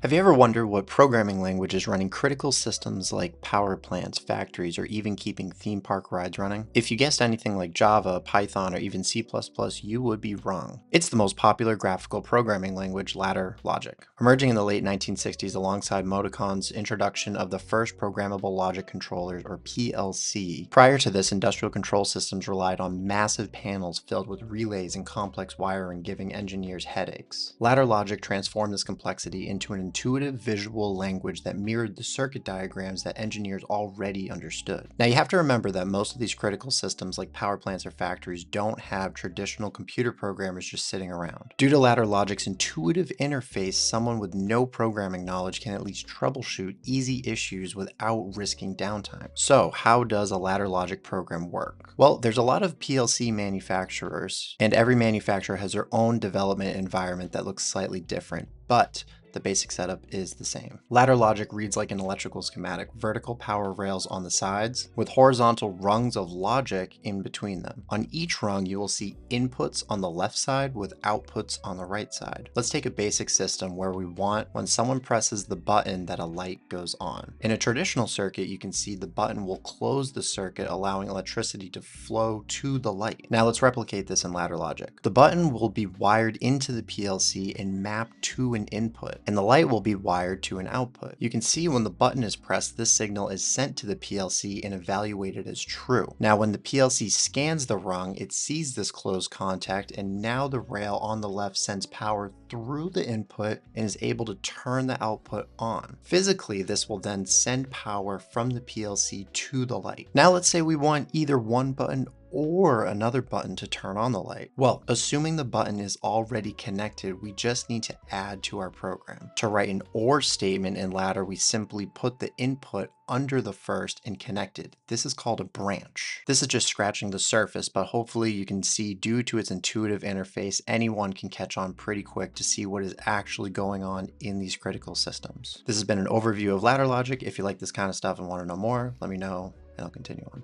Have you ever wondered what programming language is running critical systems like power plants, factories, or even keeping theme park rides running? If you guessed anything like Java, Python, or even C++, you would be wrong. It's the most popular graphical programming language, ladder logic. Emerging in the late 1960s alongside Motocon's introduction of the first programmable logic controllers, or PLC. Prior to this, industrial control systems relied on massive panels filled with relays and complex wiring, giving engineers headaches. Ladder logic transformed this complexity into an intuitive visual language that mirrored the circuit diagrams that engineers already understood. Now you have to remember that most of these critical systems like power plants or factories don't have traditional computer programmers just sitting around. Due to ladder logic's intuitive interface, someone with no programming knowledge can at least troubleshoot easy issues without risking downtime. So how does a ladder logic program work? Well, there's a lot of PLC manufacturers, and every manufacturer has their own development environment that looks slightly different, but the basic setup is the same. Ladder logic reads like an electrical schematic, vertical power rails on the sides, with horizontal rungs of logic in between them. On each rung, you will see inputs on the left side with outputs on the right side. Let's take a basic system where we want when someone presses the button that a light goes on. In a traditional circuit, you can see the button will close the circuit, allowing electricity to flow to the light. Now let's replicate this in ladder logic. The button will be wired into the PLC and mapped to an input, and the light will be wired to an output. You can see when the button is pressed, this signal is sent to the PLC and evaluated as true. Now when the PLC scans the rung, it sees this closed contact, and now the rail on the left sends power through the input and is able to turn the output on. Physically, this will then send power from the PLC to the light. Now let's say we want either one button or another button to turn on the light. Well, assuming the button is already connected, we just need to add to our program. To write an OR statement in ladder, we simply put the input under the first and connected. This is called a branch. This is just scratching the surface, but hopefully you can see due to its intuitive interface, anyone can catch on pretty quick to see what is actually going on in these critical systems. This has been an overview of ladder logic. If you like this kind of stuff and want to know more, let me know and I'll continue on.